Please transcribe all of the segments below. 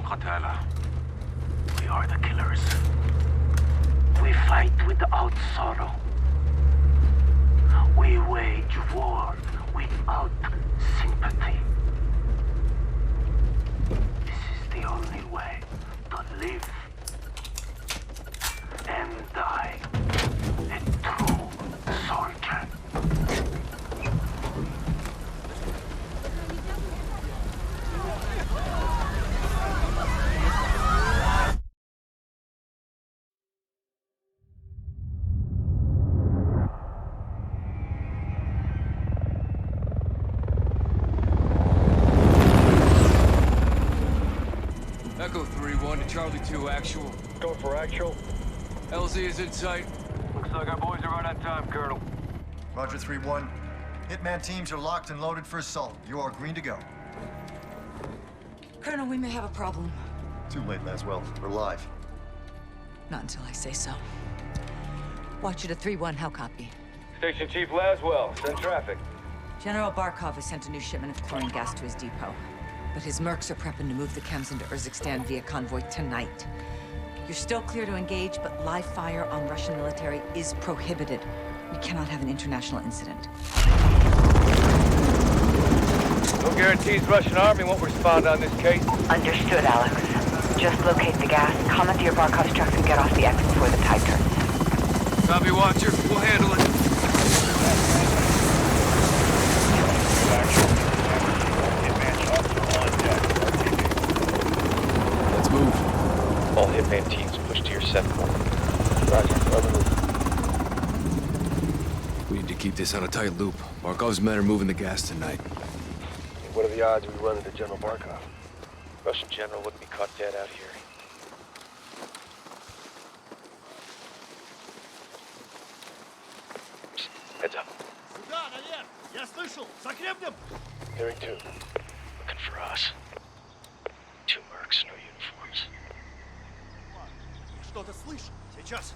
القتالة. We are the killers. We fight without sorrow. We wage war without sympathy. This is the only way to live and die a true soldier. Echo 3-1 to Charlie 2 actual. Going for actual. LZ is in sight. Looks like our boys are right on time, Colonel. Roger 3-1. Hitman teams are locked and loaded for assault. You are green to go. Colonel, we may have a problem. Too late, Laswell. We're live. Not until I say so. Watcher to 3-1, how copy? Station Chief Laswell, send traffic. General Barkov has sent a new shipment of chlorine gas to his depot. But his mercs are prepping to move the chems into Urzikstan via convoy tonight. You're still clear to engage, but live fire on Russian military is prohibited. We cannot have an international incident. No guarantees Russian army won't respond on this case. Understood, Alex. Just locate the gas, comment to your Barkov's trucks, and get off the X before the tide turns. Copy, Watcher. We'll handle it. Let's move. All Hitman teams push to your set point. Roger, on the move. We need to keep this on a tight loop. Barkov's men are moving the gas tonight. What are the odds we run into General Barkov? Russian general wouldn't be caught dead out here. Psst, heads up. Сюда, наверх! Я слышал! Закрепнем! Hearing two. Looking for us. Two mercs, no uniforms. Я что-то слышу. Сейчас.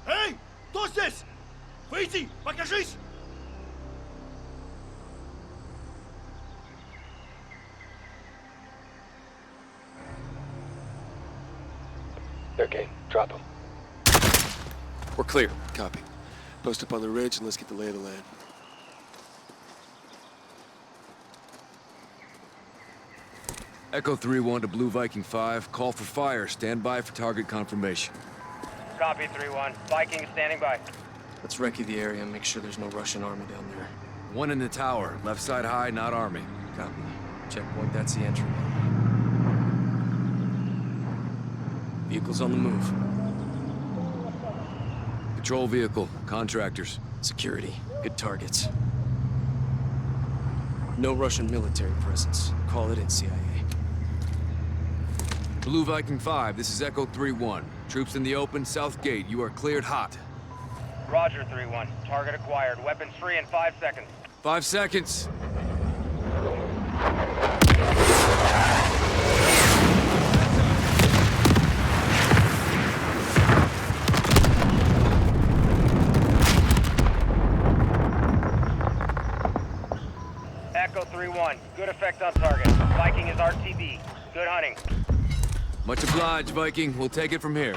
Эй! Кто здесь? Выйди! Покажись! They're game. Drop them. We're clear. Copy. Post up on the ridge and let's get the lay of the land. Echo 3-1 to Blue Viking 5. Call for fire. Stand by for target confirmation. Copy, 3-1. Viking is standing by. Let's recce the area and make sure there's no Russian army down there. One in the tower. Left side high, not army. Copy. Checkpoint, that's the entry. Vehicles on the move. Patrol vehicle. Contractors. Security. Good targets. No Russian military presence. Call it in, CIA. Blue Viking 5, this is Echo 3-1. Troops in the open, south gate. You are cleared hot. Roger, 3-1. Target acquired. Weapons free in 5 seconds. 5 seconds. Echo 3-1. Good effect on target. Viking is RTB. Good hunting. Much obliged, Viking. We'll take it from here.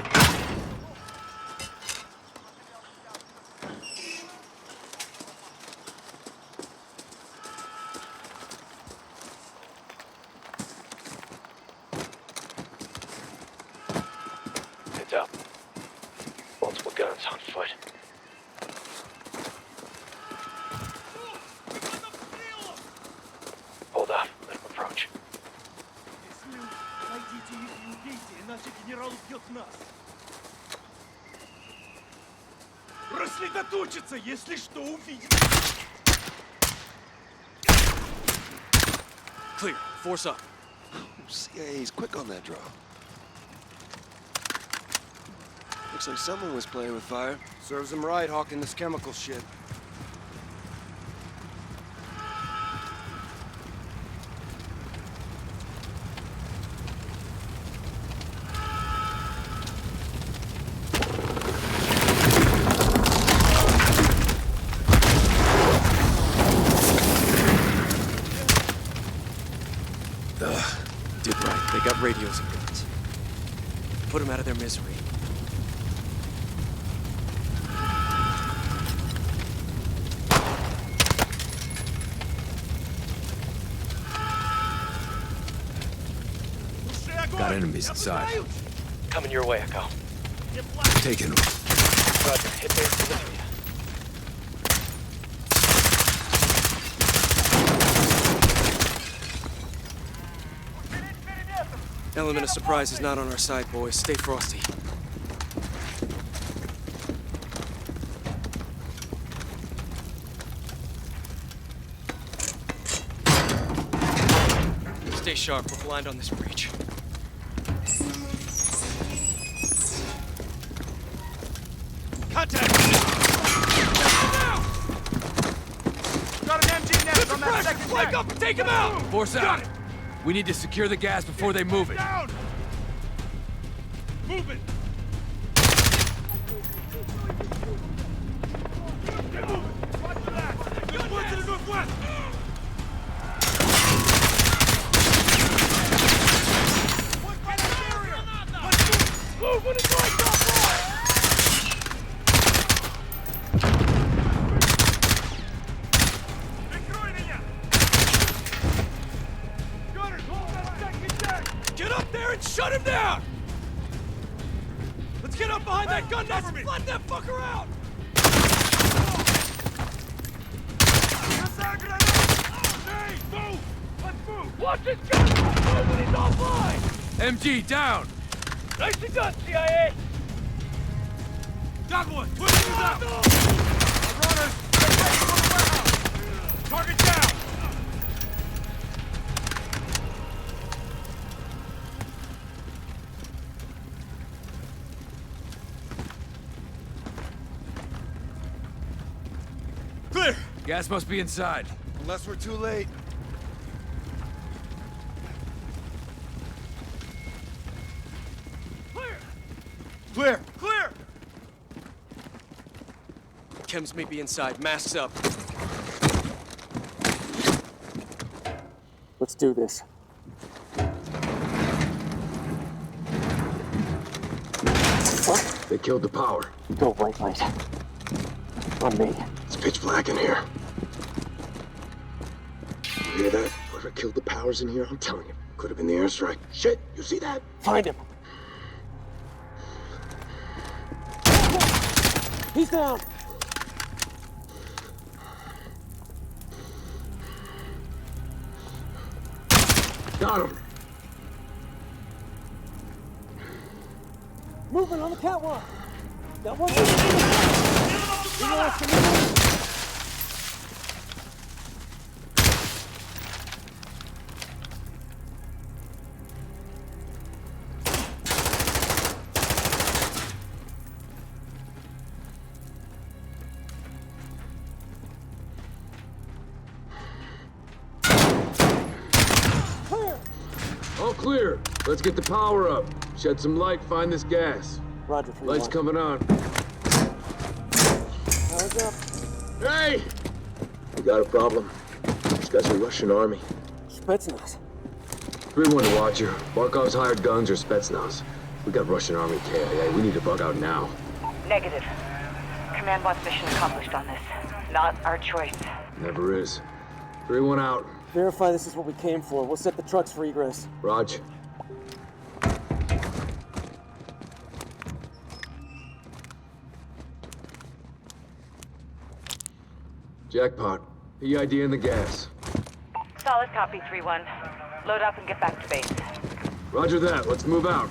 Heads up. Multiple guns on foot. Hold off. Let him approach. Если найдите их и убейте, иначе генерал убьет нас. Рассредоточиться, если что, увидит. Clear. Force up. CIA's quick on that draw. Looks like someone was playing with fire. Serves them right, hawking this chemical shit. Did right. They got radios and guns. Put them out of their misery. Got enemies inside. Coming your way, Echo. Taking them. Roger, hit base delivery. Element of surprise is not on our side, boys. Stay frosty. Stay sharp. We're blind on this breach. Contact! Got an MG net on that second Flank up! Take him out! Force out! We need to secure the gas before they move it. Down! Move it! Get moving! Watch for that! There's one to the northwest! One by the barrier! Let's move! Move when it's lights off! Get up there and shut him down! Let's get up behind that gun nest and flood that fucker out! Move! Let's move! Watch his gun! Move when he's offline! MG, down! Nicely done, CIA! Got one! Push him out! Runners! Get ready for the warehouse! Target down! Clear! Gas must be inside. Unless we're too late. Clear! Clear! Clear! Chems may be inside. Masks up. Let's do this. What? They killed the power. Go white light. On me. It's pitch black in here. You hear that? Whoever killed the powers in here, I'm telling you, could have been the airstrike. Shit, you see that? Find him. He's down. Got him. Moving on the catwalk. Got one. All clear. Let's get the power up. Shed some light, find this gas. Roger, 3-1. Lights coming on. Power's up. Hey! We got a problem. These guys are Russian army. Spetsnaz. 3-1 to Watcher. Barkov's hired guns or Spetsnaz. We got Russian army KIA. We need to bug out now. Negative. Command wants mission accomplished on this. Not our choice. Never is. 3-1 out. Verify this is what we came for. We'll set the trucks for egress. Raj. Jackpot. PID in the gas. Solid copy, 3-1. Load up and get back to base. Roger that. Let's move out.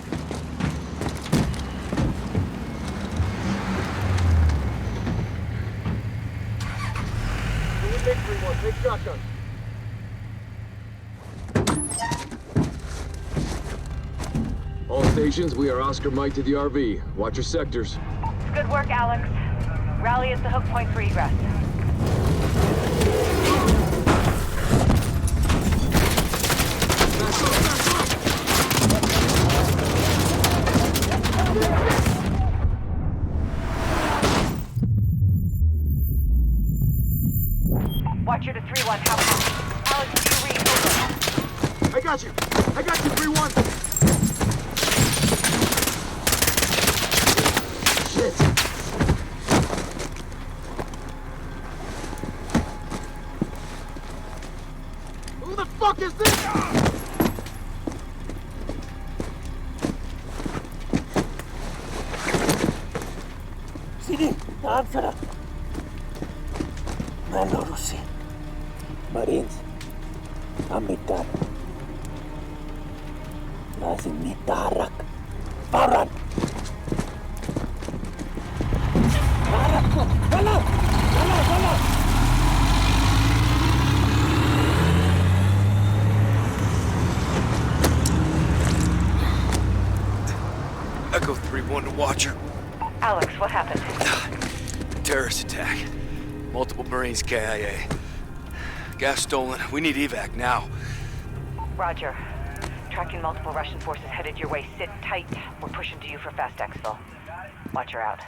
Big 3-1, big shotgun. All stations, we are Oscar Mike to the RV. Watch your sectors. Good work, Alex. Rally at the hook point for egress. I Watcher to 3-1, how fast? Alex, 2 read, over. got got you! I got you, 3-1! Shit! Who the fuck is this? سيدي تعال فرق ماله روسي مارينز عم يتعب لازم نتحرك فورا تحركوا يلا يلا يلا Echo 3-1 to Watcher. Alex, what happened? Terrorist attack. Multiple Marines KIA. Gas stolen. We need evac now. Roger. Tracking multiple Russian forces headed your way. Sit tight. We're pushing to you for fast exfil. Watch her out.